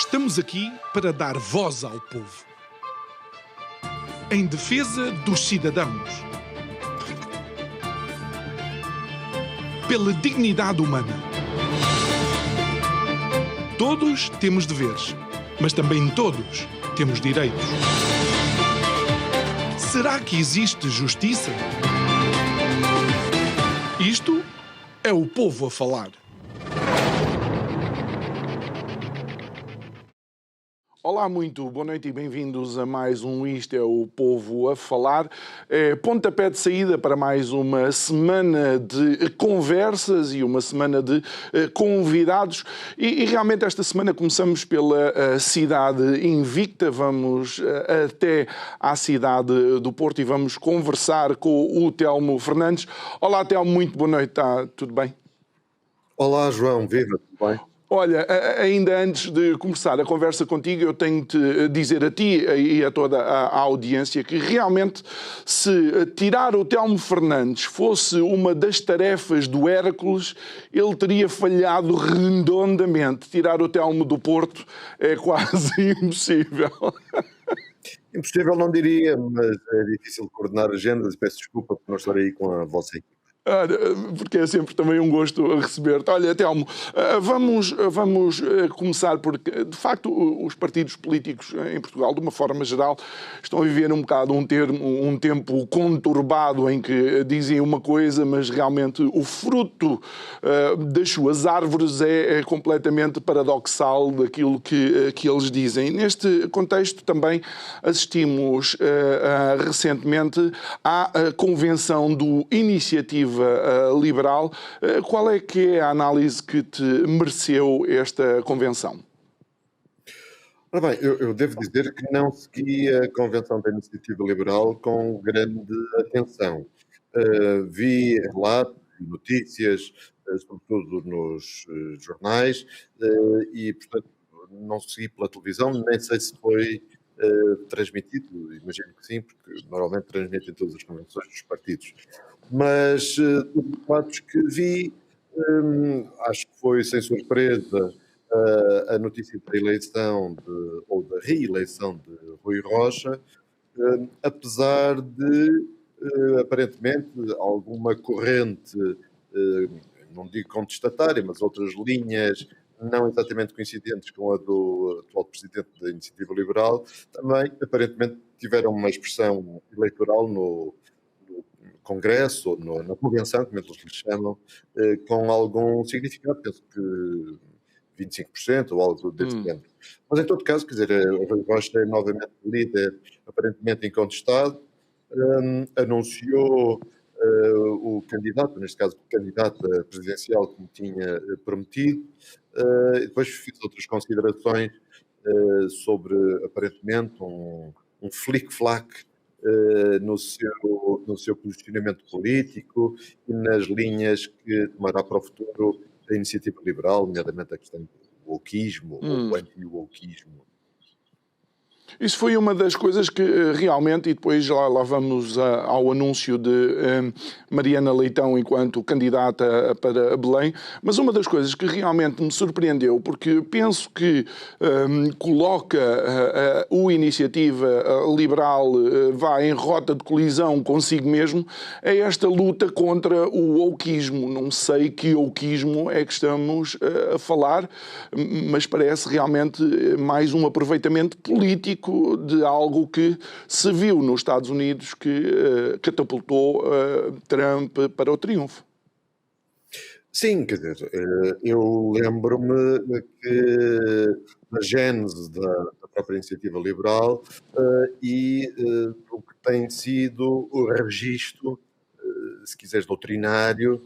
Estamos aqui para dar voz ao povo. Em defesa dos cidadãos. Pela dignidade humana. Todos temos deveres, mas também todos temos direitos. Será que existe justiça? Isto é o povo a falar. Olá, muito boa noite e bem-vindos a mais um Isto é o Povo a Falar. Pontapé de saída para mais uma semana de conversas e uma semana de convidados. E realmente esta semana começamos pela cidade invicta. Vamos até à cidade do Porto e vamos conversar com o Telmo Fernandes. Olá, Telmo, muito boa noite. Está tudo bem? Olá, João. Viva, tudo bem? Olha, ainda antes de começar a conversa contigo, eu tenho de dizer a ti e a toda a audiência que realmente se tirar o Telmo Fernandes fosse uma das tarefas do Hércules, ele teria falhado redondamente. Tirar o Telmo do Porto é quase impossível. Impossível não diria, mas é difícil coordenar agendas e peço desculpa por não estar aí com a vossa equipe. Porque é sempre também um gosto receber-te. Olha, Telmo, vamos começar porque, de facto, os partidos políticos em Portugal, de uma forma geral, estão a viver um bocado um tempo conturbado em que dizem uma coisa, mas realmente o fruto das suas árvores é completamente paradoxal daquilo que eles dizem. Neste contexto também assistimos recentemente à convenção do Iniciativa Liberal. Qual é que é a análise que te mereceu esta convenção? Ora bem, eu devo dizer que não segui a convenção da Iniciativa Liberal com grande atenção. Vi relatos e notícias, sobretudo nos jornais, e, portanto, não segui pela televisão, nem sei se foi transmitido, imagino que sim, porque normalmente transmitem todas as convenções dos partidos. Mas dos fatos que vi, acho que foi sem surpresa a notícia da eleição ou da reeleição de Rui Rocha, apesar de aparentemente alguma corrente, não digo contestatária, mas outras linhas não exatamente coincidentes com a do atual presidente da Iniciativa Liberal, também aparentemente tiveram uma expressão eleitoral no Congresso, ou na convenção, como eles lhe chamam, com algum significado, penso que 25% ou algo desse género. Mas em todo caso, quer dizer, o Rui Rocha é novamente líder, aparentemente incontestado, anunciou o candidato, neste caso o candidato presidencial como tinha prometido, e depois fiz outras considerações sobre, aparentemente, um flic-flac no seu posicionamento político e nas linhas que tomará para o futuro a Iniciativa Liberal, nomeadamente a questão do wokeismo ou anti-wokeismo. Isso foi uma das coisas que realmente, e depois lá vamos ao anúncio de Mariana Leitão enquanto candidata para Belém, mas uma das coisas que realmente me surpreendeu, porque penso que coloca o Iniciativa Liberal vai em rota de colisão consigo mesmo, é esta luta contra o wokeismo. Não sei que wokeismo é que estamos a falar, mas parece realmente mais um aproveitamento político de algo que se viu nos Estados Unidos que catapultou Trump para o triunfo. Sim, quer dizer, eu lembro-me que da gênese da própria Iniciativa Liberal e o que tem sido o registro, se quiseres, doutrinário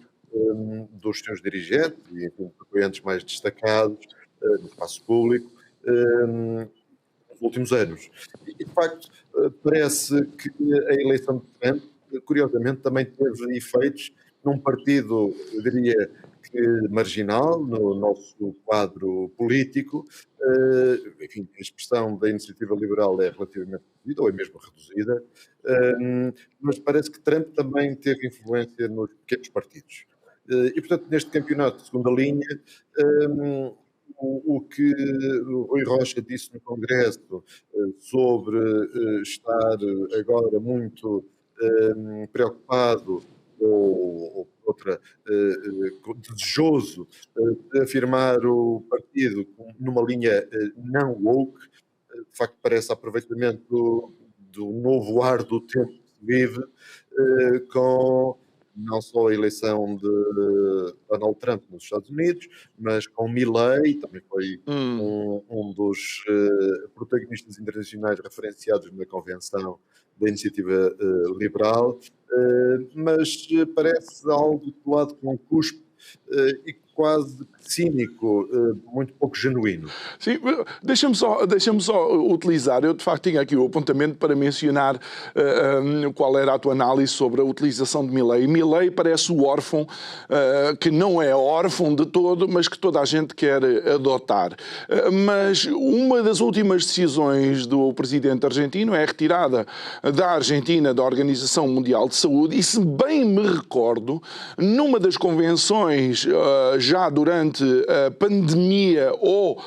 dos seus dirigentes e, enfim, apoiantes mais destacados no espaço público nos últimos anos. E, de facto, parece que a eleição de Trump, curiosamente, também teve efeitos num partido, eu diria, que marginal no nosso quadro político. Enfim, a expressão da Iniciativa Liberal é relativamente reduzida, ou é mesmo reduzida, mas parece que Trump também teve influência nos pequenos partidos. E, portanto, neste campeonato de segunda linha, o que o Rui Rocha disse no Congresso sobre estar agora muito preocupado ou outra, desejoso de afirmar o partido numa linha não woke, de facto parece aproveitamento do novo ar do tempo que se vive, com não só a eleição de Donald Trump nos Estados Unidos, mas com Milley, também foi Hum. um dos protagonistas internacionais referenciados na Convenção da Iniciativa Liberal, mas parece algo colado com um cuspe e quase cínico, muito pouco genuíno. Sim, deixa-me só utilizar. Eu, de facto, tinha aqui o apontamento para mencionar qual era a tua análise sobre a utilização de Milley. Milley parece o órfão, que não é órfão de todo, mas que toda a gente quer adotar. Mas uma das últimas decisões do presidente argentino é a retirada da Argentina da Organização Mundial de Saúde e, se bem me recordo, numa das convenções já durante a pandemia ou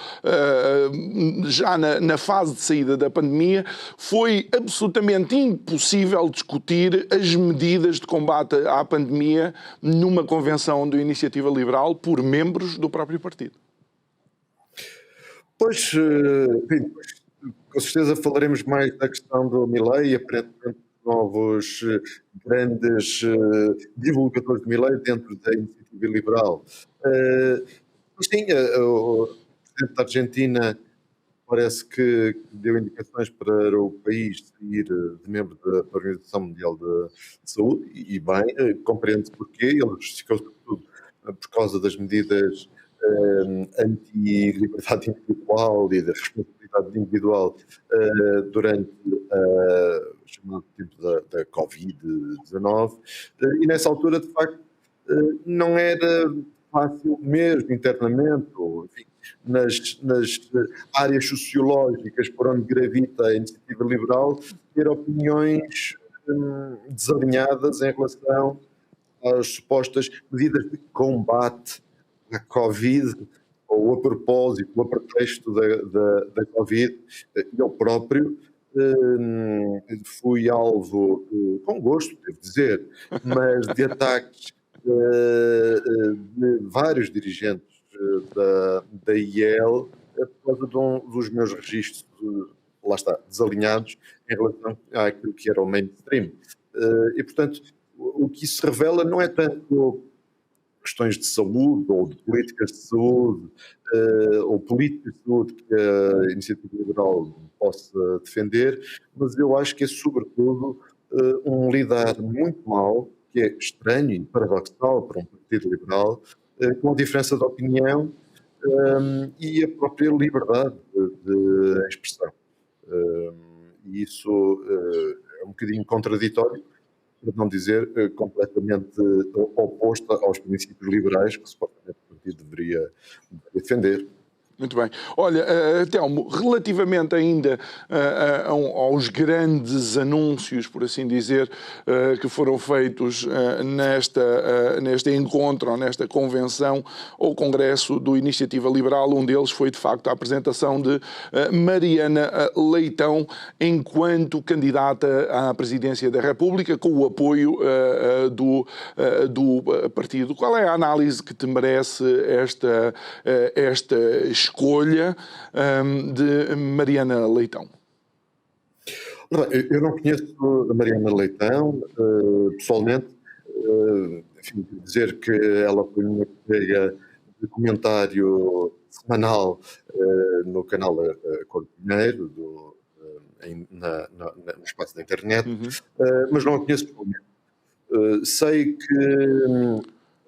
já na fase de saída da pandemia, foi absolutamente impossível discutir as medidas de combate à pandemia numa convenção de Iniciativa Liberal por membros do próprio partido. Pois, enfim, com certeza falaremos mais da questão do Milley e aparentemente novos grandes divulgadores de Milley dentro da Iniciativa Liberal. Mas sim, o presidente da Argentina parece que deu indicações para o país sair de membro da Organização Mundial de Saúde, e bem, compreende-se porquê. Ele justificou-se tudo por causa das medidas anti-liberdade individual e da responsabilidade individual durante o chamado tempo da Covid-19. E nessa altura, de facto, não era fácil mesmo internamente, ou enfim, nas áreas sociológicas por onde gravita a Iniciativa Liberal, ter opiniões desalinhadas em relação às supostas medidas de combate à Covid, ou a propósito, ou a pretexto da Covid. Eu próprio fui alvo, com gosto, devo dizer, mas de ataques de vários dirigentes da IEL por causa dos meus registros, lá está, desalinhados em relação àquilo que era o mainstream. E, portanto, o que isso revela não é tanto questões de saúde ou de políticas de saúde ou políticas de saúde que a Iniciativa Liberal possa defender, mas eu acho que é sobretudo um lidar muito mal, que é estranho e paradoxal para um partido liberal, com a diferença de opinião e a própria liberdade de expressão. E isso é um bocadinho contraditório, para não dizer completamente oposta aos princípios liberais que supostamente o partido deveria defender. Muito bem. Olha, Telmo, relativamente ainda aos grandes anúncios, por assim dizer, que foram feitos neste encontro, ou nesta convenção ou congresso do Iniciativa Liberal, um deles foi, de facto, a apresentação de Mariana Leitão enquanto candidata à presidência da República, com o apoio do partido. Qual é a análise que te merece esta escolha de Mariana Leitão? Eu não conheço a Mariana Leitão pessoalmente, enfim, dizer que ela foi minha colega de comentário semanal no canal Cor Pinheiro, no espaço da internet, mas não a conheço pessoalmente. Sei que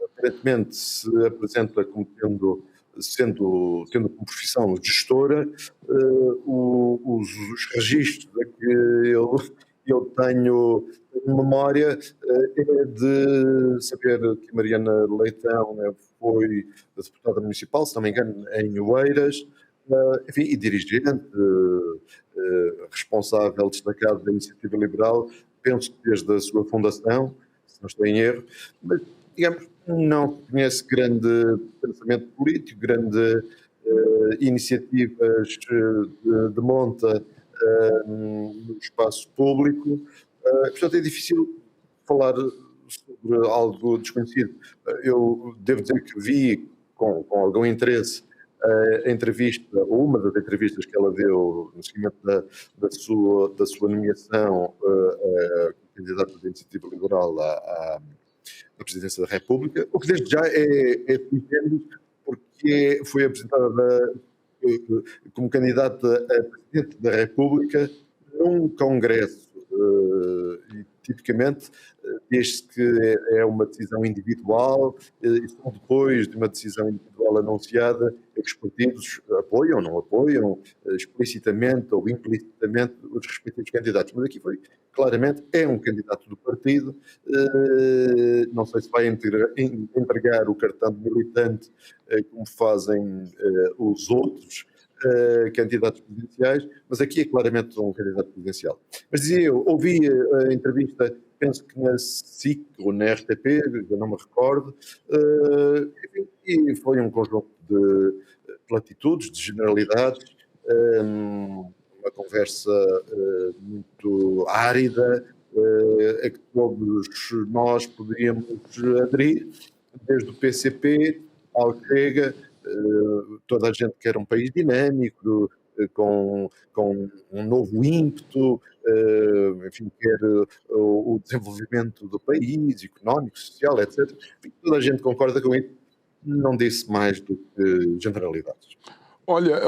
aparentemente se apresenta como tendo como profissão gestora, os registros a que eu tenho memória é de saber que Mariana Leitão foi deputada municipal, se não me engano, em Oeiras, enfim, e dirigente, responsável destacado da Iniciativa Liberal, penso que desde a sua fundação, se não estou em erro, mas, digamos, não conhece grande pensamento político, grande iniciativas de monta no espaço público. Portanto, é difícil falar sobre algo desconhecido. Eu devo dizer que vi com algum interesse a entrevista, ou uma das entrevistas que ela deu no seguimento da sua nomeação como candidata da Iniciativa Liberal à presidência da República, o que desde já é tremendo, porque foi apresentada como candidata a presidente da República num congresso. E, tipicamente, desde que é uma decisão individual, e só depois de uma decisão individual anunciada é que os partidos apoiam ou não apoiam, explicitamente ou implicitamente, os respectivos candidatos. Mas aqui foi, claramente, é um candidato do partido. Não sei se vai entregar o cartão de militante como fazem os outros candidatos presidenciais, mas aqui é claramente um candidato presidencial. Mas dizia eu, ouvi a entrevista, penso que na SIC ou na RTP, eu não me recordo, e foi um conjunto de platitudes, de generalidades, uma conversa muito árida, a que todos nós poderíamos aderir, desde o PCP ao Chega. Toda a gente quer um país dinâmico, com um novo ímpeto, enfim, quer o desenvolvimento do país, económico, social, etc. Toda a gente concorda com isso, não disse mais do que generalidades. Olha,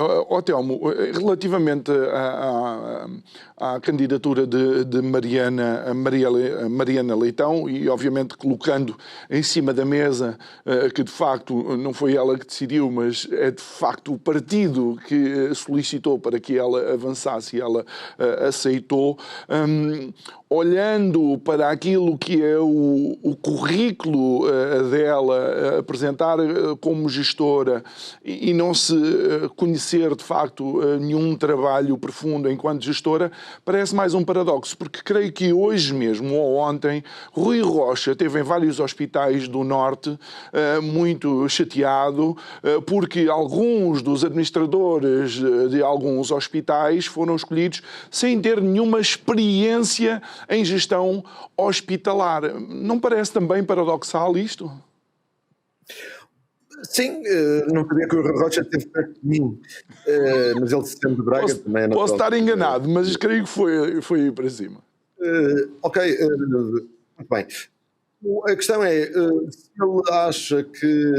Telmo, relativamente à candidatura de Mariana Leitão, e obviamente colocando em cima da mesa que de facto não foi ela que decidiu, mas é de facto o partido que solicitou para que ela avançasse e ela aceitou. Olhando para aquilo que é o currículo dela, apresentar como gestora e não se conhecer de facto nenhum trabalho profundo enquanto gestora, parece mais um paradoxo, porque creio que hoje mesmo ou ontem Rui Rocha esteve em vários hospitais do Norte muito chateado porque alguns dos administradores de alguns hospitais foram escolhidos sem ter nenhuma experiência em gestão hospitalar. Não parece também paradoxal isto? Sim, não sabia que o Rui Rocha esteve perto de mim, mas ele se de Braga também é natural. Posso estar enganado, mas creio que foi aí para cima. Ok, muito bem. A questão é, se ele acha que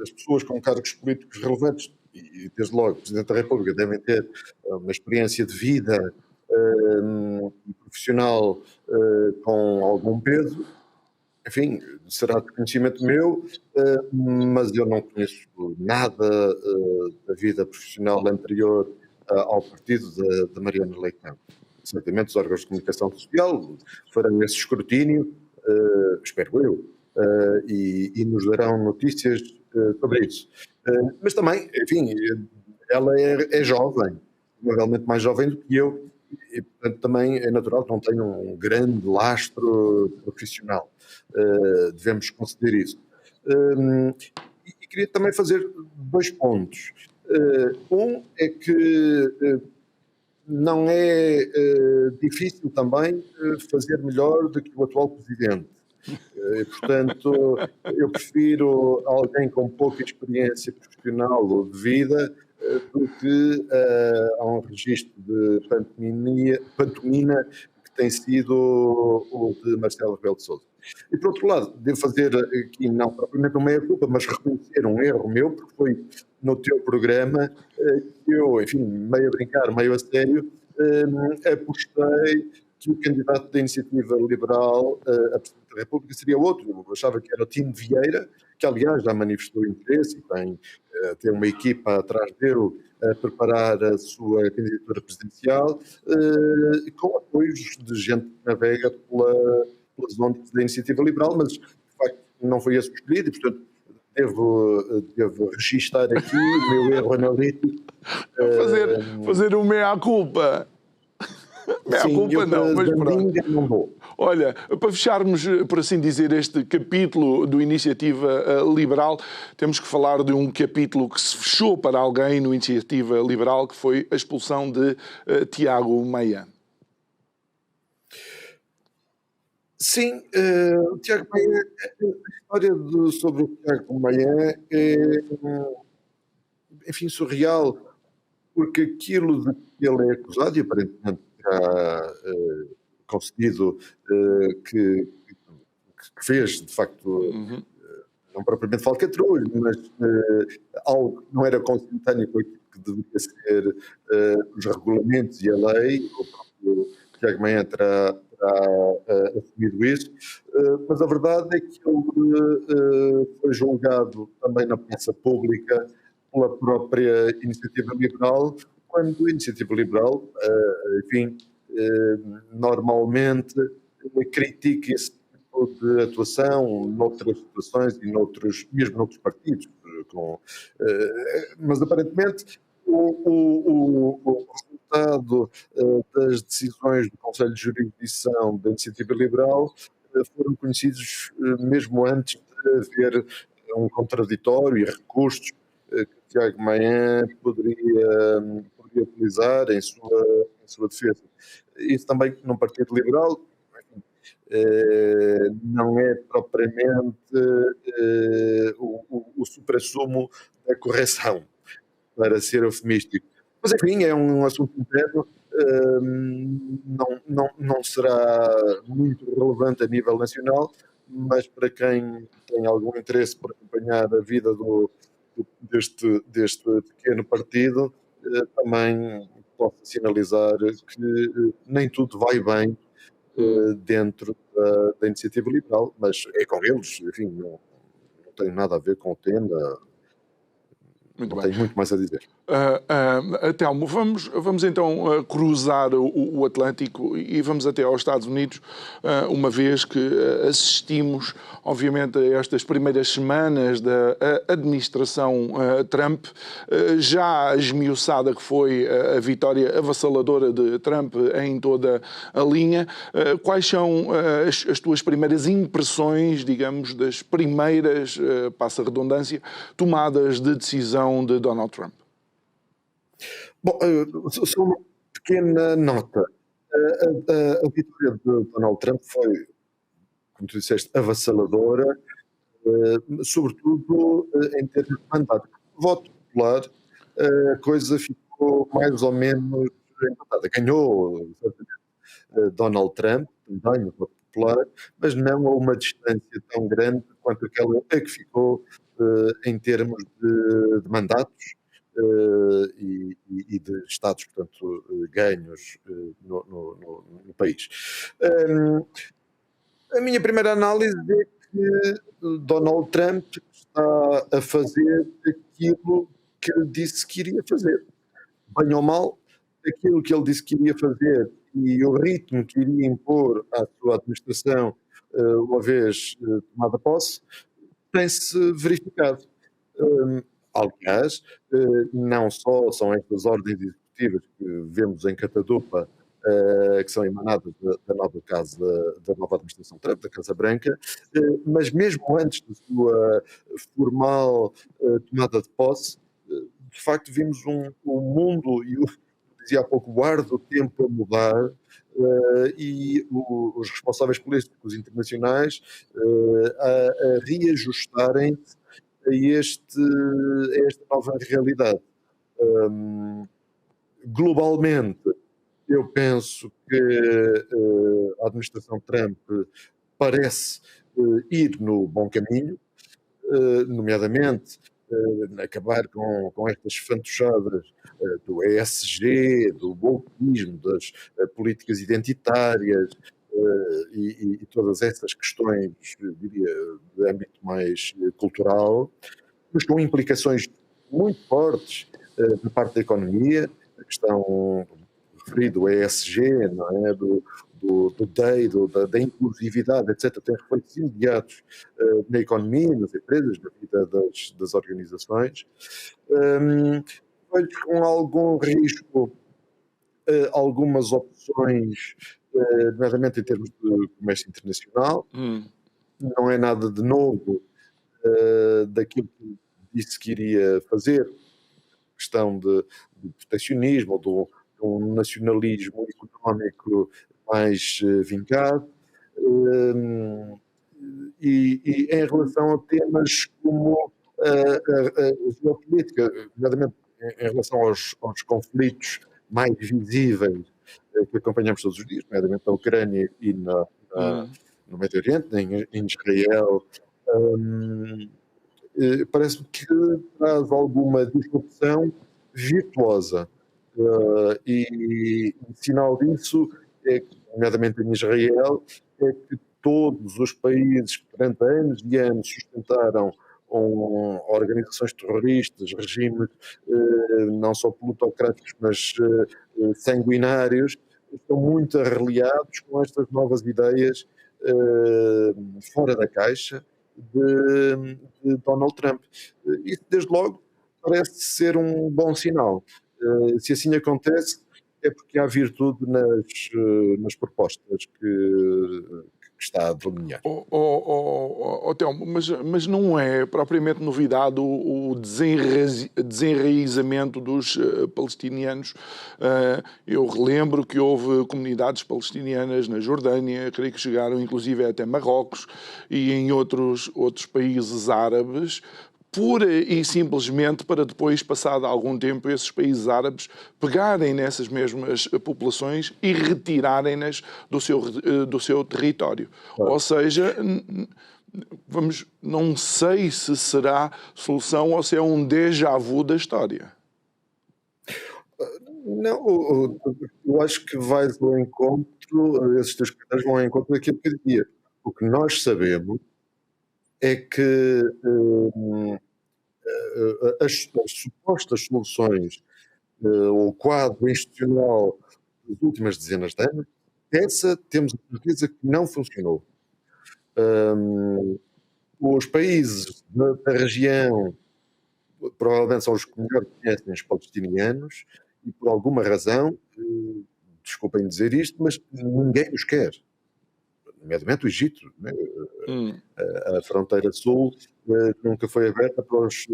as pessoas com cargos políticos relevantes, e desde logo o Presidente da República, devem ter uma experiência de vida profissional com algum peso, enfim, será de conhecimento meu, mas eu não conheço nada da vida profissional anterior ao partido da Mariana Leitão. Certamente os órgãos de comunicação social farão esse escrutínio, espero eu, e nos darão notícias sobre isso. Mas também, enfim, ela é jovem, provavelmente mais jovem do que eu, e portanto também é natural que não tenha um grande lastro profissional. Devemos conceder isso. E queria também fazer 2 pontos. Um é que não é difícil também fazer melhor do que o atual presidente. Portanto, eu prefiro alguém com pouca experiência profissional ou de vida do que a um registro de pantomina que tem sido o de Marcelo Rebelo de Sousa. E, por outro lado, devo fazer aqui, não propriamente uma meia-culpa, mas reconhecer um erro meu, porque foi no teu programa que eu, enfim, meio a brincar, meio a sério, apostei que o candidato da Iniciativa Liberal a Presidente da República seria outro. Eu achava que era o Tino Vieira, que aliás já manifestou interesse e tem uma equipa atrás dele a preparar a sua candidatura presidencial, com apoios de gente que navega pelas ondas da Iniciativa Liberal, mas de facto não foi esse escolhido e, portanto, devo registar aqui o meu erro analítico. Fazer o meia-culpa. Meia-culpa não, mas pronto. Não vou. Olha, para fecharmos, por assim dizer, este capítulo do Iniciativa Liberal, temos que falar de um capítulo que se fechou para alguém no Iniciativa Liberal, que foi a expulsão de Tiago Maia. Sim, o Tiago Maia, a história sobre o Tiago Maia é, enfim, surreal, porque aquilo de que ele é acusado, e aparentemente terá concedido que fez, de facto, não propriamente falcatrua, mas algo que não era consentâneo com aquilo que deveria ser os regulamentos e a lei. O próprio Tiago Maia terá assumido isso, mas a verdade é que ele foi julgado também na praça pública pela própria Iniciativa Liberal, quando a Iniciativa Liberal, enfim, normalmente critica esse tipo de atuação noutras situações e mesmo noutros partidos. Mas aparentemente o resultado das decisões do Conselho de Jurisdição da Iniciativa Liberal foram conhecidos mesmo antes de haver um contraditório e recursos que Tiago Maia poderia utilizar em sua defesa. Isso também num Partido Liberal não é propriamente o suprassumo da correção, para ser eufemístico. Mas enfim, é um assunto interno, não será muito relevante a nível nacional, mas para quem tem algum interesse por acompanhar a vida deste pequeno partido, também posso sinalizar que nem tudo vai bem dentro da Iniciativa Liberal, mas é com eles, enfim, não tem nada a ver com o Tenda, Muito não bem. tenho muito mais a dizer. Telmo, vamos então cruzar o Atlântico e vamos até aos Estados Unidos, uma vez que assistimos, obviamente, a estas primeiras semanas da administração Trump, já esmiuçada que foi a vitória avassaladora de Trump em toda a linha. Quais são as tuas primeiras impressões, digamos, das primeiras, passa a redundância, tomadas de decisão de Donald Trump? Bom, só uma pequena nota. A vitória de Donald Trump foi, como tu disseste, avassaladora, sobretudo em termos de mandato. Voto popular, a coisa ficou mais ou menos empatada. Ganhou, certamente, Donald Trump, também o voto popular, mas não a uma distância tão grande quanto aquela a que ficou em termos de mandatos e de estados, portanto, ganhos no país. A minha primeira análise é que Donald Trump está a fazer aquilo que ele disse que iria fazer. Bem ou mal, aquilo que ele disse que iria fazer e o ritmo que iria impor à sua administração, uma vez tomada posse, tem-se verificado. Aliás, não só são estas ordens executivas que vemos em catadupa, que são emanadas da nova casa, da nova administração Trump, da Casa Branca, mas mesmo antes da sua formal tomada de posse, de facto vimos um mundo, e eu dizia há pouco, o ar do tempo a mudar, e os responsáveis políticos internacionais a reajustarem-se a esta nova realidade. Globalmente, eu penso que a administração Trump parece ir no bom caminho, nomeadamente acabar com estas fantochadas do ESG, do wokeismo, das políticas identitárias e todas essas questões, diria, de âmbito mais cultural, mas com implicações muito fortes da parte da economia, a questão referida ao ESG, não é? do DEI, da inclusividade, etc., tem reflexos imediatos na economia, nas empresas, na vida das organizações. Vejo com algum risco algumas opções nomeadamente em termos de comércio internacional. Hum, Não é nada de novo daquilo que disse que iria fazer, questão de proteccionismo, ou de um nacionalismo económico mais vincado. Um, e em relação a temas como a geopolítica, nomeadamente em relação aos conflitos mais visíveis que acompanhamos todos os dias, nomeadamente na Ucrânia e hum. no Médio Oriente, em Israel, parece-me que traz alguma disrupção virtuosa. E sinal disso é que, nomeadamente em Israel, é que todos os países que durante anos e anos sustentaram organizações terroristas, regimes não só plutocráticos, mas sanguinários, estão muito arreliados com estas novas ideias fora da caixa de Donald Trump. Isso, desde logo, parece ser um bom sinal. Se assim acontece, é porque há virtude nas propostas que está a delinear. Telmo, mas não é propriamente novidade o desenraizamento dos palestinianos. Eu relembro que houve comunidades palestinianas na Jordânia, creio que chegaram inclusive até Marrocos e em outros países árabes, pura e simplesmente para depois, passado algum tempo, esses países árabes pegarem nessas mesmas populações e retirarem-nas do seu território. Ou seja, não sei se será solução ou se é um déjà vu da história. Não, eu acho que vais ao encontro, esses teus comentários vão ao encontro daquilo que eu dizia. O que nós sabemos é que as supostas soluções, o quadro institucional das últimas dezenas de anos, essa temos a certeza que não funcionou. Os países da região provavelmente são os que melhor conhecem os palestinianos e por alguma razão, desculpem dizer isto, mas ninguém os quer, nomeadamente o Egito, né? A fronteira sul nunca foi aberta para os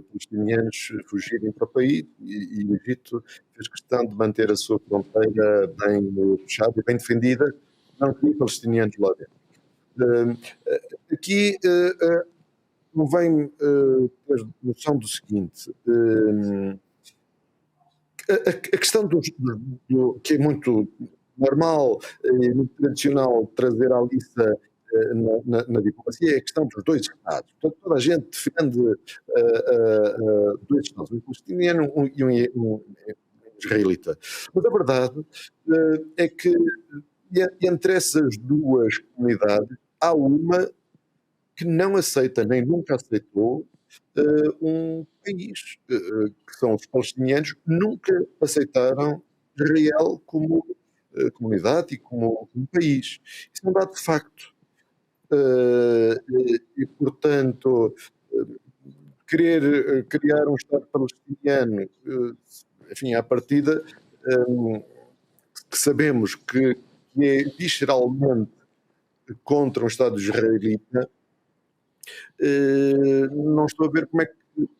palestinianos fugirem para o país e o Egito fez questão de manter a sua fronteira bem fechada e bem defendida, não queria palestinianos lá dentro. Aqui convém ter noção do seguinte: a questão que é muito normal e muito tradicional trazer à lista na diplomacia é a questão dos dois Estados. Portanto, toda a gente defende dois Estados, um palestiniano e um israelita. Mas a verdade é que entre essas duas comunidades há uma que não aceita, nem nunca aceitou, um país, que são os palestinianos, nunca aceitaram Israel como comunidade e como um país. Isso é um dado de facto. E, portanto, querer criar um Estado palestiniano, enfim, à partida, que sabemos que é visceralmente contra um Estado israelita, não estou a ver como é que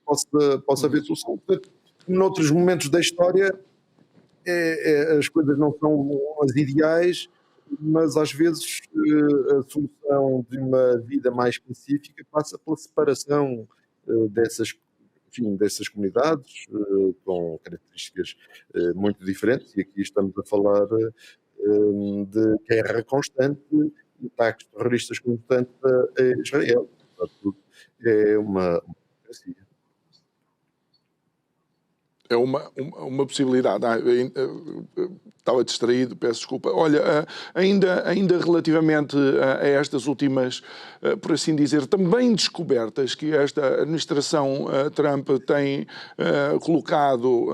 possa haver solução. Portanto, noutros momentos da história, as coisas não são as ideais, mas às vezes a solução de uma vida mais pacífica passa pela separação dessas comunidades, com características muito diferentes, e aqui estamos a falar de guerra constante, ataques terroristas constantes a Israel. Portanto, é uma democracia. É uma possibilidade. Estava distraído, peço desculpa. Olha, ainda relativamente a estas últimas, por assim dizer, também descobertas que esta administração Trump tem colocado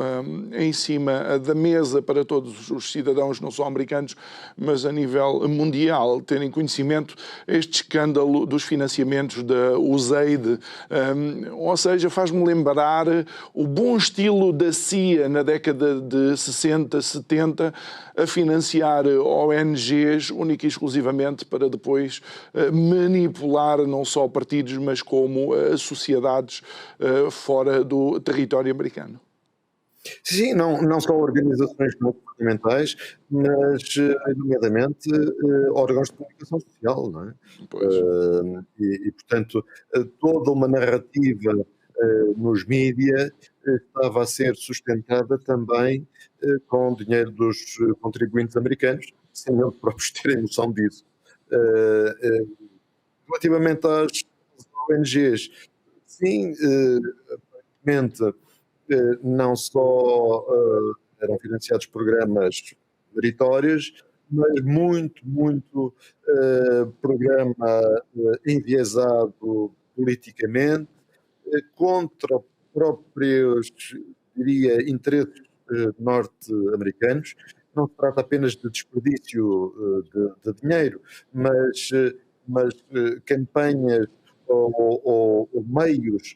em cima da mesa para todos os cidadãos, não só americanos, mas a nível mundial, terem conhecimento este escândalo dos financiamentos da USAID. Ou seja, faz-me lembrar o bom estilo da a CIA na década de 60, 70 a financiar ONGs única e exclusivamente para depois manipular não só partidos, mas como sociedades fora do território americano. Sim, não só organizações não governamentais, mas, nomeadamente, órgãos de comunicação social, não é? Pois. Portanto, toda uma narrativa nos mídia estava a ser sustentada também com dinheiro dos contribuintes americanos, sem eles próprios terem noção disso. Relativamente às ONGs, sim, aparentemente não só eram financiados programas meritórios, mas muito programa enviesado politicamente, contra próprios, diria, interesses norte-americanos. Não se trata apenas de desperdício de dinheiro, mas campanhas ou meios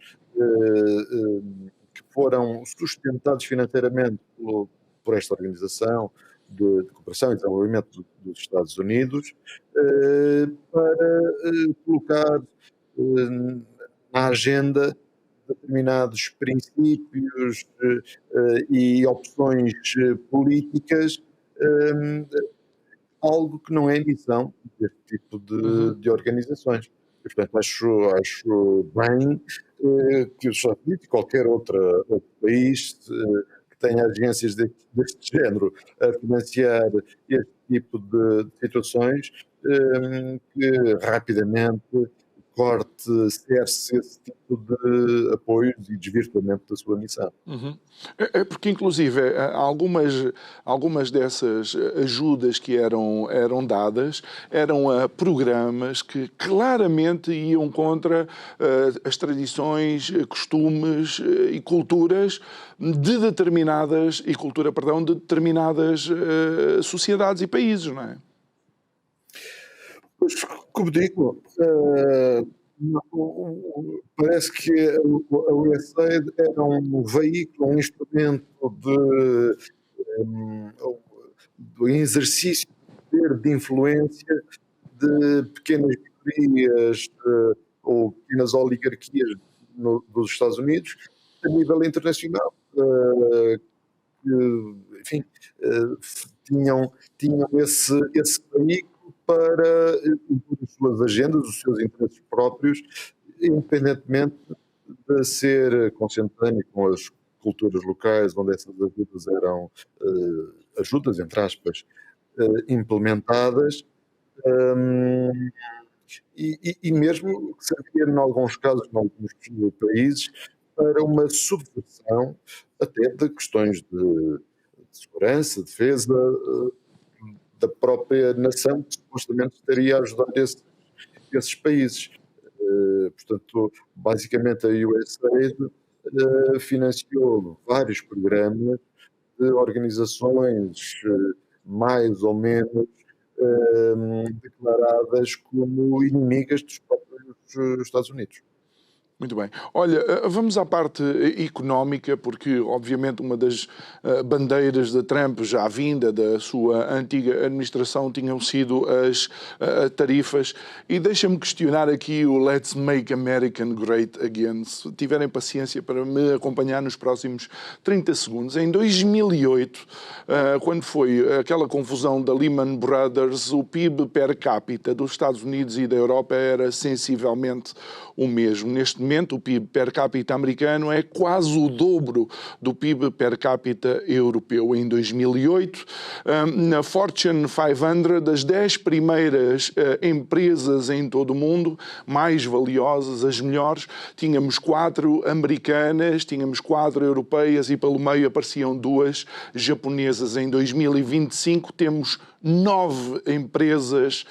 que foram sustentados financeiramente por esta organização de cooperação e desenvolvimento dos Estados Unidos para colocar na agenda determinados princípios e opções políticas, algo que não é a missão deste tipo de organizações. E, portanto, acho bem que os Estados Unidos e qualquer outro país que tenha agências deste género a financiar este tipo de situações, que rapidamente corte, cesse esse tipo de apoios e desvirtuamento da sua missão. É porque, inclusive, algumas dessas ajudas que eram dadas eram a programas que claramente iam contra as tradições, costumes e culturas de determinadas, de determinadas sociedades e países, não é? Pois, como digo, parece que a USAID era um veículo, um instrumento do exercício de poder, de influência de pequenas minorias ou pequenas oligarquias dos Estados Unidos a nível internacional, que, enfim, tinham esse veículo para impor as suas agendas, os seus interesses próprios, independentemente de ser consentâneo com as culturas locais, onde essas ajudas eram ajudas, entre aspas, implementadas, e mesmo que servia, em alguns casos, em alguns países, para uma subversão até de questões de segurança, defesa da própria nação que supostamente estaria a ajudar esses países. Portanto, basicamente a USAID financiou vários programas de organizações mais ou menos declaradas como inimigas dos próprios Estados Unidos. Muito bem. Olha, vamos à parte económica, porque obviamente uma das bandeiras de Trump, já vinda da sua antiga administração, tinham sido as tarifas. E deixa-me questionar aqui o Let's Make America Great Again. Se tiverem paciência para me acompanhar nos próximos 30 segundos. Em 2008, quando foi aquela confusão da Lehman Brothers, o PIB per capita dos Estados Unidos e da Europa era sensivelmente o mesmo. Neste momento, o PIB per capita americano é quase o dobro do PIB per capita europeu. Em 2008, na Fortune 500, das 10 primeiras empresas em todo o mundo, mais valiosas, as melhores, tínhamos 4 americanas, tínhamos 4 europeias e pelo meio apareciam 2 japonesas. Em 2025 temos 9 empresas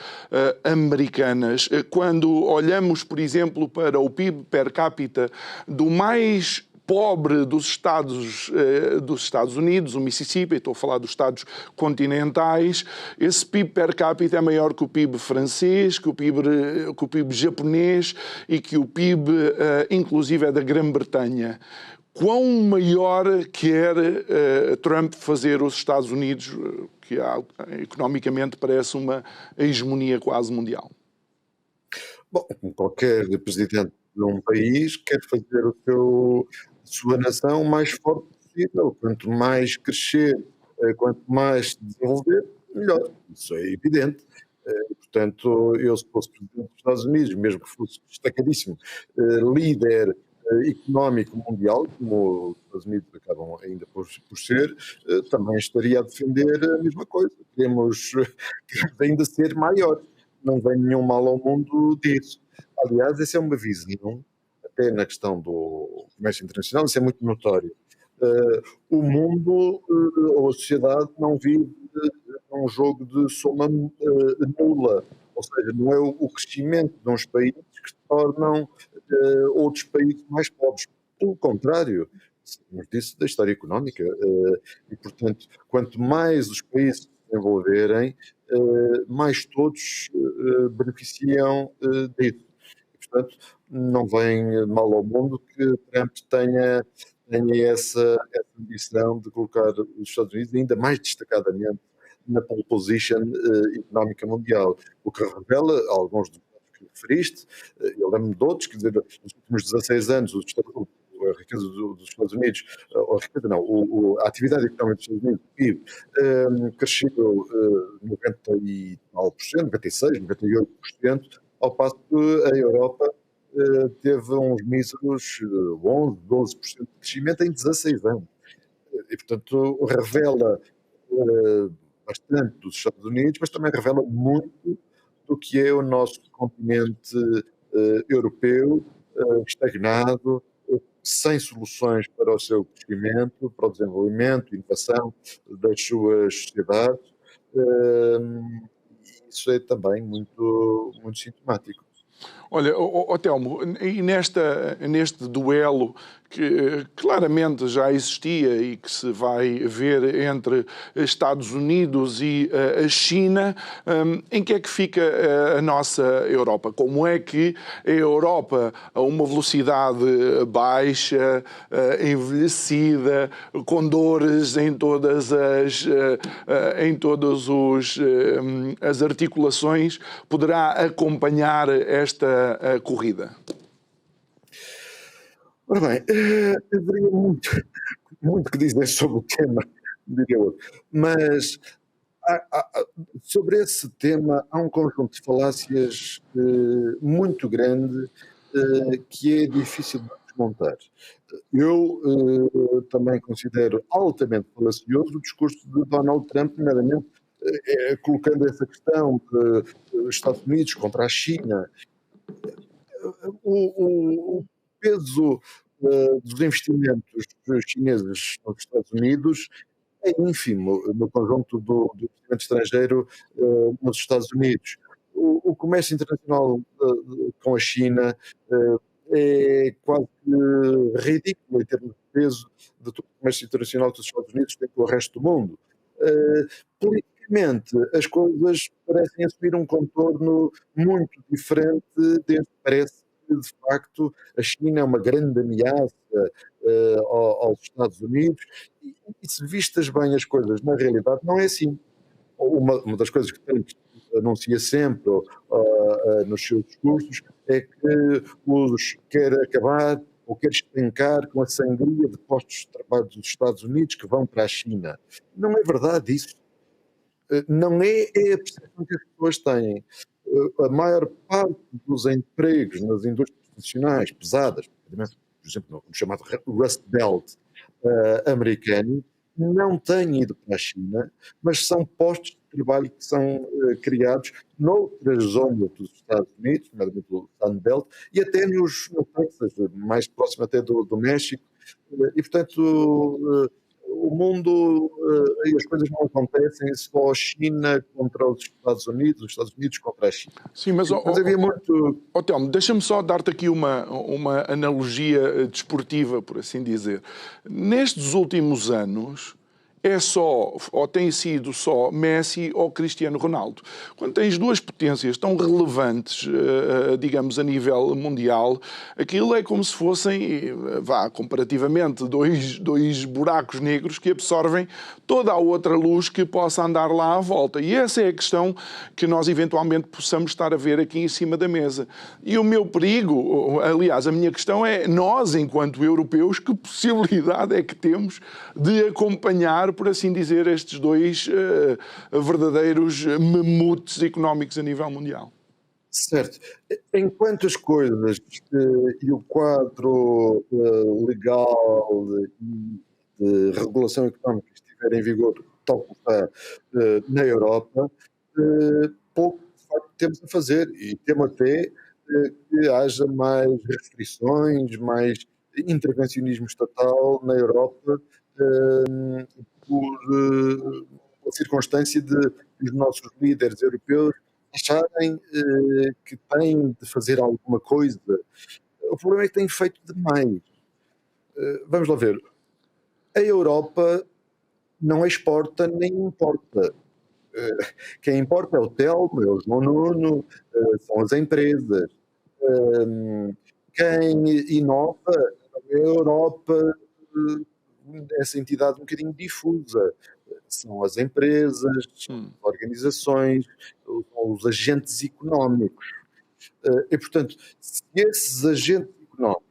americanas. Quando olhamos, por exemplo, para o PIB per capita do mais pobre dos Estados Unidos, o Mississippi, estou a falar dos Estados continentais, esse PIB per capita é maior que o PIB francês, que o PIB japonês e que o PIB, inclusive, é da Grã-Bretanha. quão maior quer Trump fazer os Estados Unidos, que economicamente parece uma hegemonia quase mundial? Bom, como qualquer presidente de um país quer fazer a sua nação mais forte possível. Quanto mais crescer, quanto mais se desenvolver, melhor. Isso é evidente. Portanto, eu, se fosse presidente dos Estados Unidos, mesmo que fosse destacadíssimo, líder económico mundial, como os Estados Unidos acabam ainda por ser, também estaria a defender a mesma coisa. Queremos ainda ser maior. Não vem nenhum mal ao mundo disso. Aliás, essa é uma visão, até na questão do comércio internacional, isso é muito notório. O mundo ou a sociedade não vive num jogo de soma nula, ou seja, não é o crescimento de uns países que se tornam outros países mais pobres. Pelo contrário, sabemos disso da história económica, e portanto, quanto mais os países se desenvolverem, mais todos beneficiam disso. E, portanto, não vem mal ao mundo que Trump tenha essa ambição de colocar os Estados Unidos ainda mais destacadamente na pole position económica mundial, o que revela alguns dos dados que referiste. Eu lembro-me de outros, quer dizer, nos últimos 16 anos, a riqueza dos Estados Unidos, a riqueza não, a atividade económica dos Estados Unidos, o PIB, cresceu 90 e tal por cento, 96, 98%, ao passo que a Europa teve uns míseros 11, 12% de crescimento em 16 anos. E, portanto, revela bastante dos Estados Unidos, mas também revela muito do que é o nosso continente europeu, estagnado, sem soluções para o seu crescimento, para o desenvolvimento, inovação das suas sociedades. Isso é também muito, muito sintomático. Olha, Telmo, e neste duelo que claramente já existia e que se vai ver entre Estados Unidos e a China, em que é que fica a nossa Europa? Como é que a Europa, a uma velocidade baixa, envelhecida, com dores em todas as articulações, poderá acompanhar esta corrida? Ora bem, haveria muito que dizer sobre o tema, diria eu. Mas sobre esse tema há um conjunto de falácias muito grande que é difícil de desmontar. Eu também considero altamente falacioso o discurso de Donald Trump, nomeadamente colocando essa questão de Estados Unidos contra a China. O peso dos investimentos chineses nos Estados Unidos é ínfimo no conjunto do investimento estrangeiro nos Estados Unidos. O comércio internacional com a China é quase ridículo em termos de peso de todo o comércio internacional que os Estados Unidos têm com o resto do mundo. Politicamente, as coisas parecem assumir um contorno muito diferente desde que parece que, de facto, a China é uma grande ameaça aos Estados Unidos e se vistas bem as coisas, na realidade não é assim. Uma das coisas que Trump anuncia sempre nos seus discursos é que os quer acabar ou quer estancar com a sangria de postos de trabalho dos Estados Unidos que vão para a China. Não é verdade isso. Não é a percepção que as pessoas têm. A maior parte dos empregos nas indústrias tradicionais pesadas, por exemplo, no chamado Rust Belt americano, não têm ido para a China, mas são postos de trabalho que são criados noutras zonas dos Estados Unidos, nomeadamente do Sun Belt, e até no Texas, mais próximo até do México. E, portanto, o mundo e as coisas não acontecem só a China contra os Estados Unidos contra a China. Sim, mas havia muito... Telmo, deixa-me só dar-te aqui uma analogia desportiva, por assim dizer. Nestes últimos anos, é só, ou tem sido só Messi ou Cristiano Ronaldo. Quando tens duas potências tão relevantes, digamos, a nível mundial, aquilo é como se fossem, comparativamente, dois buracos negros que absorvem toda a outra luz que possa andar lá à volta. E essa é a questão que nós eventualmente possamos estar a ver aqui em cima da mesa. E o meu perigo, aliás, a minha questão é, nós, enquanto europeus, que possibilidade é que temos de acompanhar, por assim dizer, estes dois verdadeiros mamutes económicos a nível mundial? Certo. Enquanto as coisas e o quadro legal e de regulação económica estiver em vigor, tal como está na Europa, pouco de facto temos a fazer, e temo até que haja mais restrições, mais intervencionismo estatal na Europa, por a circunstância de os nossos líderes europeus acharem que têm de fazer alguma coisa. O problema é que têm feito demais. Vamos lá ver. A Europa não exporta nem importa. Quem importa é o Telmo, é o João Nuno, são as empresas. Quem inova é a Europa, essa entidade um bocadinho difusa. São as empresas, são as organizações, são os agentes económicos. E, portanto, se esses agentes económicos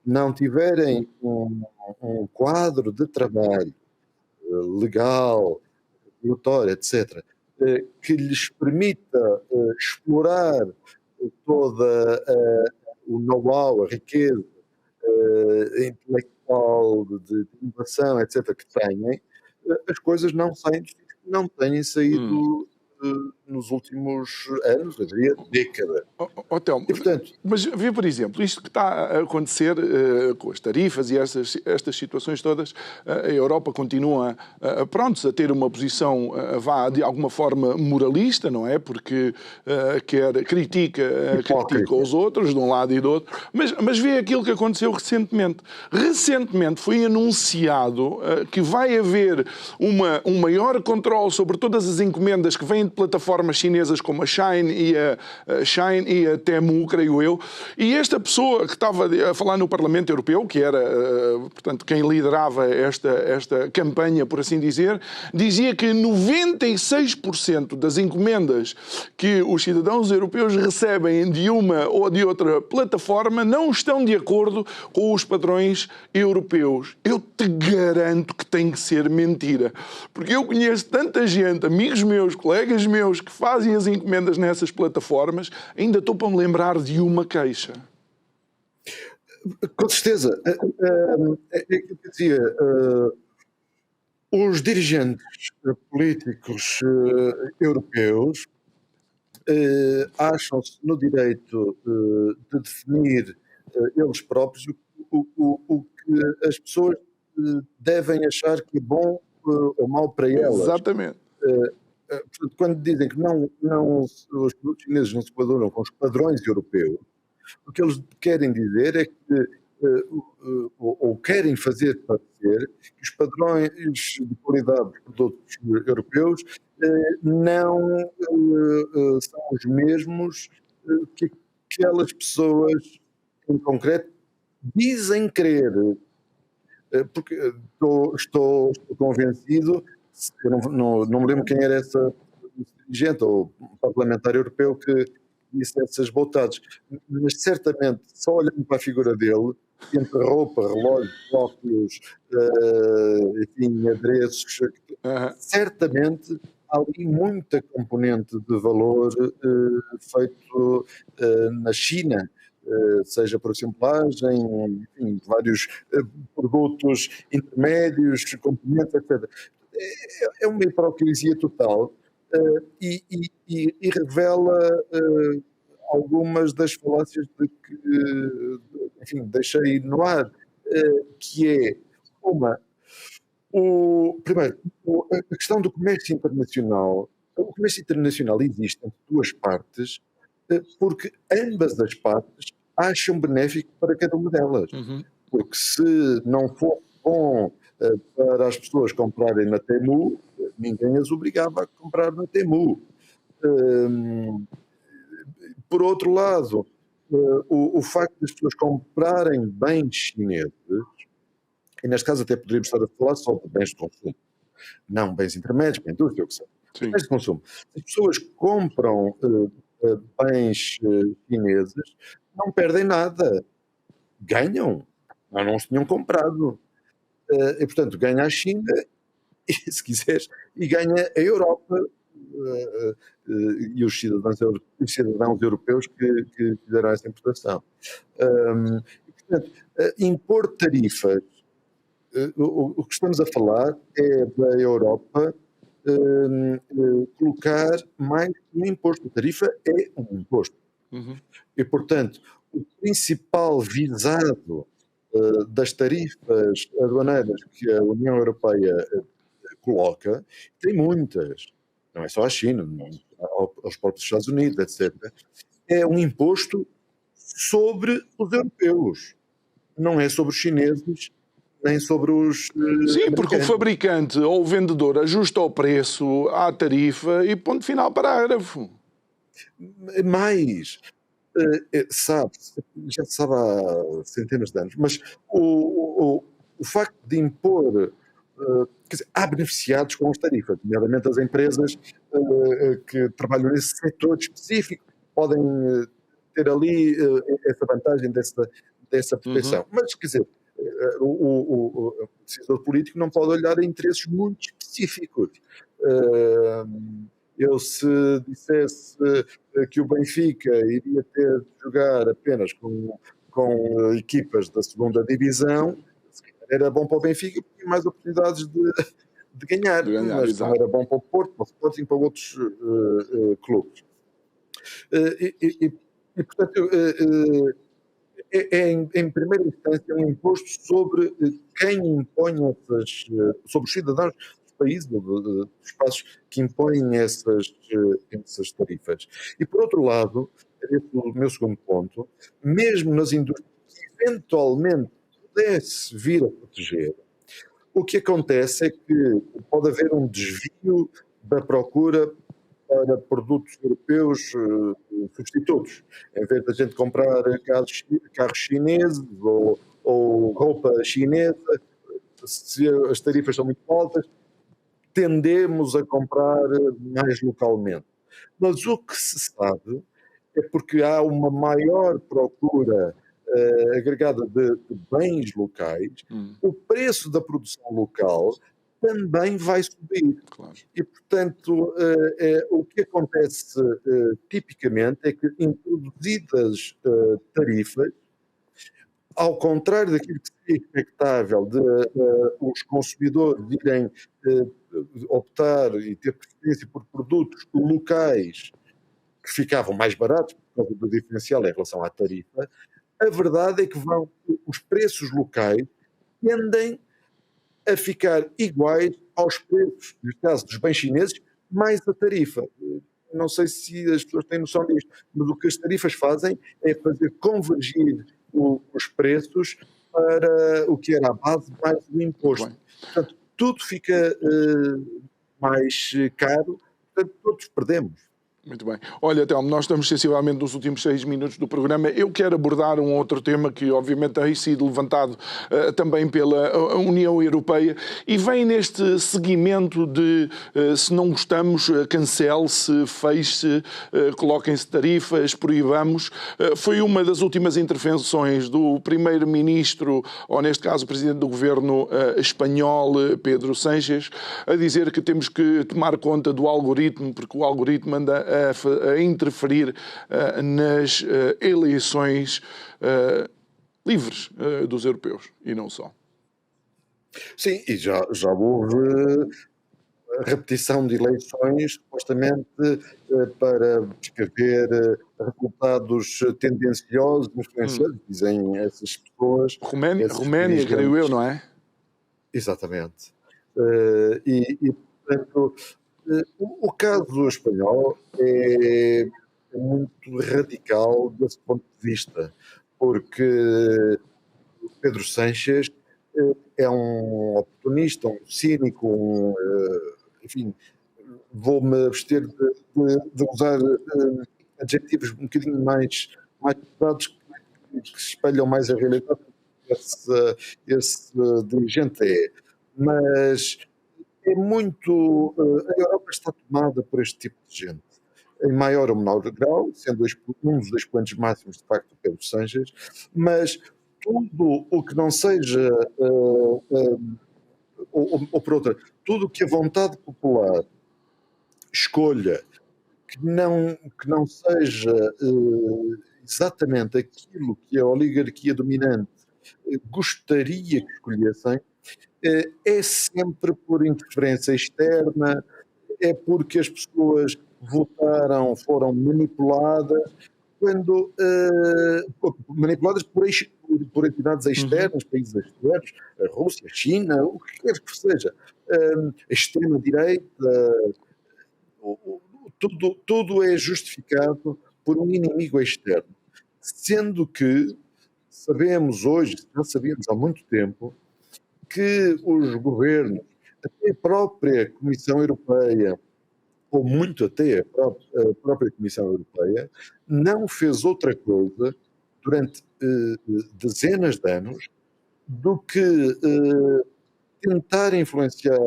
não tiverem um quadro de trabalho legal, regulatório, etc., que lhes permita explorar toda o know-how, a riqueza intelectual, de inovação, etc., que têm, as coisas não saem, não têm saído nos últimos anos, eu diria década. Telmo, E, portanto, mas vê, por exemplo, isto que está a acontecer com as tarifas e estas situações todas, a Europa continua prontos a ter uma posição de alguma forma moralista, não é? Porque critica os outros de um lado e do outro, mas vê aquilo que aconteceu recentemente. Recentemente foi anunciado que vai haver um maior controle sobre todas as encomendas que vêm de plataformas chinesas como a Shine e a Temu, creio eu, e esta pessoa que estava a falar no Parlamento Europeu, que era, portanto, quem liderava esta campanha, por assim dizer, dizia que 96% das encomendas que os cidadãos europeus recebem de uma ou de outra plataforma não estão de acordo com os padrões europeus. Eu te garanto que tem que ser mentira, porque eu conheço tanta gente, amigos meus, colegas meus, que fazem as encomendas nessas plataformas, ainda estou para me lembrar de uma queixa. Com certeza. É que eu dizia, os dirigentes políticos europeus acham-se no direito de definir eles próprios o que as pessoas devem achar que é bom ou mau para elas. Exatamente. Portanto, quando dizem que os produtos chineses não se coadunam com os padrões europeus, o que eles querem dizer é que, ou querem fazer parecer, que os padrões de qualidade dos produtos europeus não são os mesmos que aquelas pessoas, em concreto, dizem querer. Porque estou convencido, eu não me lembro quem era essa dirigente ou parlamentar europeu que disse essas boutadas, mas certamente, só olhando para a figura dele, entre roupa, relógio, óculos, enfim, adereços, certamente há ali muita componente de valor feito na China, seja por assemblagem, enfim, vários produtos intermédios, componentes, etc. É uma hipocrisia total e revela algumas das falácias de que, enfim, deixei no ar, que é primeiro, a questão do comércio internacional. O comércio internacional existe entre duas partes porque ambas as partes acham benéfico para cada uma delas. Porque se não for bom para as pessoas comprarem na Temu, ninguém as obrigava a comprar na Temu. Por outro lado, o facto das pessoas comprarem bens chineses, e neste caso até poderíamos estar a falar só de bens de consumo, não bens intermédios, para a indústria, o que seja, mas Sim. bens de consumo. As pessoas compram bens chineses, não perdem nada, ganham, não os tinham comprado. E, portanto, ganha a China, e, se quiseres, e ganha a Europa e os cidadãos europeus que fizeram essa importação. E, portanto, impor tarifas, o que estamos a falar é da Europa colocar mais um imposto. A tarifa é um imposto. E, portanto, o principal visado das tarifas aduaneiras que a União Europeia coloca, tem muitas, não é só a China, aos próprios Estados Unidos, etc. É um imposto sobre os europeus, não é sobre os chineses, nem sobre os Sim, porque o americanos. fabricante ou o vendedor ajusta o preço à tarifa e ponto final parágrafo. Mais, já se sabe há centenas de anos, mas o facto de impor, quer dizer, há beneficiados com as tarifas, nomeadamente as empresas que trabalham nesse setor específico, podem ter ali essa vantagem dessa proteção. Mas, quer dizer, o decisor político não pode olhar a interesses muito específicos. Eu, se dissesse que o Benfica iria ter de jogar apenas com equipas da segunda divisão, era bom para o Benfica porque tinha mais oportunidades de ganhar, mas exato. não era bom para o Porto, para o Sporting, para outros clubes. E portanto, em primeira instância, um imposto sobre quem impõe sobre os cidadãos dos países, dos espaços que impõem essas tarifas. E, por outro lado, esse é o meu segundo ponto, mesmo nas indústrias que eventualmente pudesse vir a proteger, o que acontece é que pode haver um desvio da procura para produtos europeus substitutos. Em vez da gente comprar carros chineses ou roupa chinesa, se as tarifas são muito altas, tendemos a comprar mais localmente. Mas o que se sabe é porque há uma maior procura agregada de bens locais, o preço da produção local também vai subir. Claro. E, portanto, o que acontece tipicamente é que, introduzidas tarifas, ao contrário daquilo que seria expectável de os consumidores irem optar e ter preferência por produtos locais que ficavam mais baratos por causa do diferencial em relação à tarifa, a verdade é que os preços locais tendem a ficar iguais aos preços, no caso dos bens chineses, mais a tarifa. Não sei se as pessoas têm noção disto, mas o que as tarifas fazem é fazer convergir os preços para o que era a base mais do imposto. Portanto, tudo fica mais caro, portanto, todos perdemos. Muito bem. Olha, Telmo, nós estamos sensivelmente nos últimos 6 minutos do programa. Eu quero abordar um outro tema que, obviamente, tem sido levantado também pela União Europeia e vem neste seguimento de se não gostamos, cancele-se, feche-se, coloquem-se tarifas, proibamos. Foi uma das últimas intervenções do primeiro-ministro, ou neste caso o presidente do governo espanhol, Pedro Sánchez, a dizer que temos que tomar conta do algoritmo, porque o algoritmo anda a interferir nas eleições livres dos europeus, e não só. Sim, e já houve repetição de eleições, supostamente para descrever resultados tendenciosos, influenciados, dizem essas pessoas. Roménia, creio eu, não é? Exatamente. Portanto, o caso espanhol é muito radical desse ponto de vista, porque Pedro Sánchez é um oportunista, um cínico, enfim, vou-me abster de usar adjetivos um bocadinho mais pesados que espelham mais a realidade que esse dirigente é. Mas é muito. A Europa está tomada por este tipo de gente, em maior ou menor grau, sendo um dos expoentes máximos, de facto, Pedro Sánchez, mas tudo o que não seja, ou por outra, tudo o que a vontade popular escolha que não seja exatamente aquilo que a oligarquia dominante gostaria que escolhessem, é sempre por interferência externa, é porque as pessoas votaram, foram manipuladas, quando manipuladas por entidades externas, países externos, a Rússia, a China, o que quer que seja, a extrema-direita, tudo é justificado por um inimigo externo, sendo que sabemos hoje, já sabíamos há muito tempo, que os governos, até a própria Comissão Europeia, ou muito até a própria Comissão Europeia, não fez outra coisa durante dezenas de anos do que tentar influenciar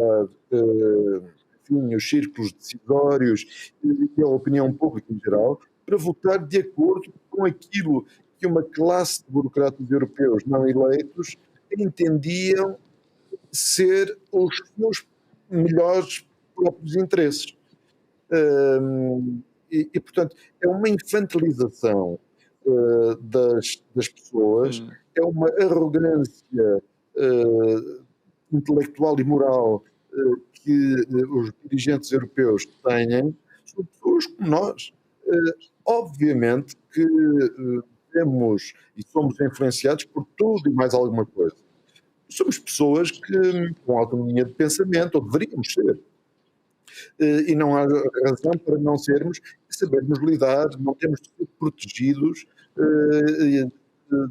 enfim, os círculos decisórios e a opinião pública em geral para votar de acordo com aquilo que uma classe de burocratas europeus não eleitos entendiam ser os seus melhores próprios interesses. Portanto, é uma infantilização das pessoas, é uma arrogância intelectual e moral que os dirigentes europeus têm sobre pessoas como nós. Obviamente que temos e somos influenciados por tudo e mais alguma coisa. Somos pessoas que com autonomia de pensamento, ou deveríamos ser, e não há razão para não sermos e sabermos lidar, não temos de ser protegidos, de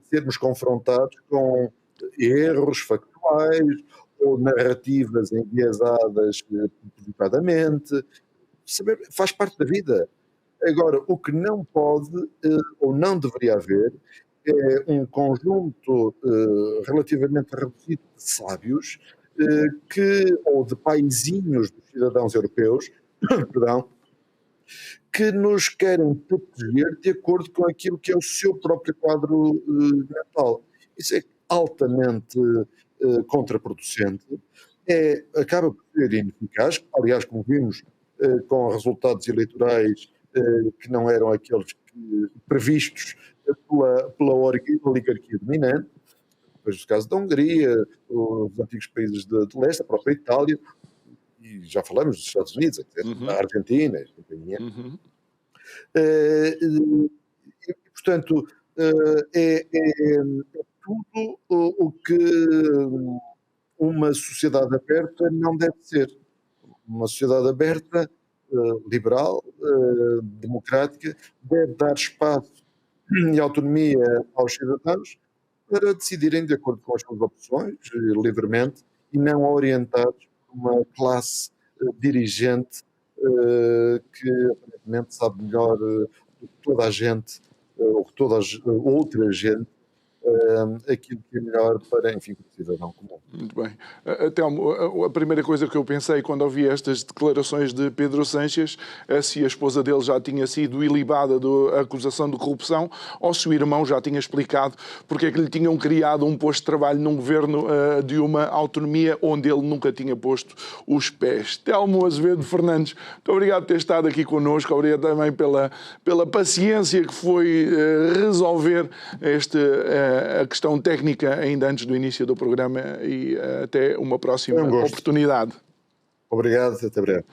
sermos confrontados com erros factuais ou narrativas enviesadas propositadamente. Faz parte da vida. Agora, o que não pode ou não deveria haver é um conjunto relativamente reduzido de sábios ou de paizinhos dos cidadãos europeus, perdão, que nos querem proteger de acordo com aquilo que é o seu próprio quadro mental. Isso é altamente contraproducente, acaba por ser ineficaz, aliás, como vimos com resultados eleitorais que não eram aqueles previstos pela oligarquia dominante, depois o caso da Hungria, os antigos países de leste, a própria Itália, e já falamos dos Estados Unidos, etc., a Argentina, a companhia. Portanto, é tudo o que uma sociedade aberta não deve ser. Uma sociedade aberta, liberal, democrática, deve dar espaço e autonomia aos cidadãos para decidirem de acordo com as suas opções, livremente, e não orientados por uma classe dirigente que aparentemente sabe melhor do que toda a gente, ou que toda a outra gente, aquilo que é melhor para, enfim, para o cidadão comum. Muito bem. Telmo, a primeira coisa que eu pensei quando ouvi estas declarações de Pedro Sánchez, se a esposa dele já tinha sido ilibada da acusação de corrupção ou se o irmão já tinha explicado porque é que lhe tinham criado um posto de trabalho num governo de uma autonomia onde ele nunca tinha posto os pés. Telmo Azevedo Fernandes, muito obrigado por ter estado aqui connosco, obrigado também pela paciência que foi resolver a questão técnica ainda antes do início do programa e até uma próxima oportunidade. Obrigado, até breve.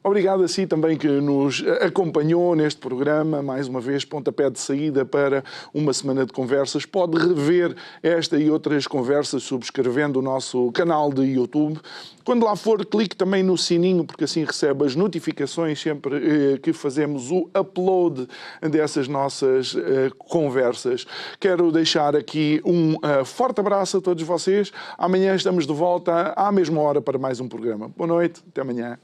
Obrigado a si também que nos acompanhou neste programa. Mais uma vez, pontapé de saída para uma semana de conversas. Pode rever esta e outras conversas subscrevendo o nosso canal de YouTube. Quando lá for, clique também no sininho, porque assim recebe as notificações sempre que fazemos o upload dessas nossas conversas. Quero deixar aqui um forte abraço a todos vocês. Amanhã estamos de volta à mesma hora para mais um programa. Boa noite, até amanhã.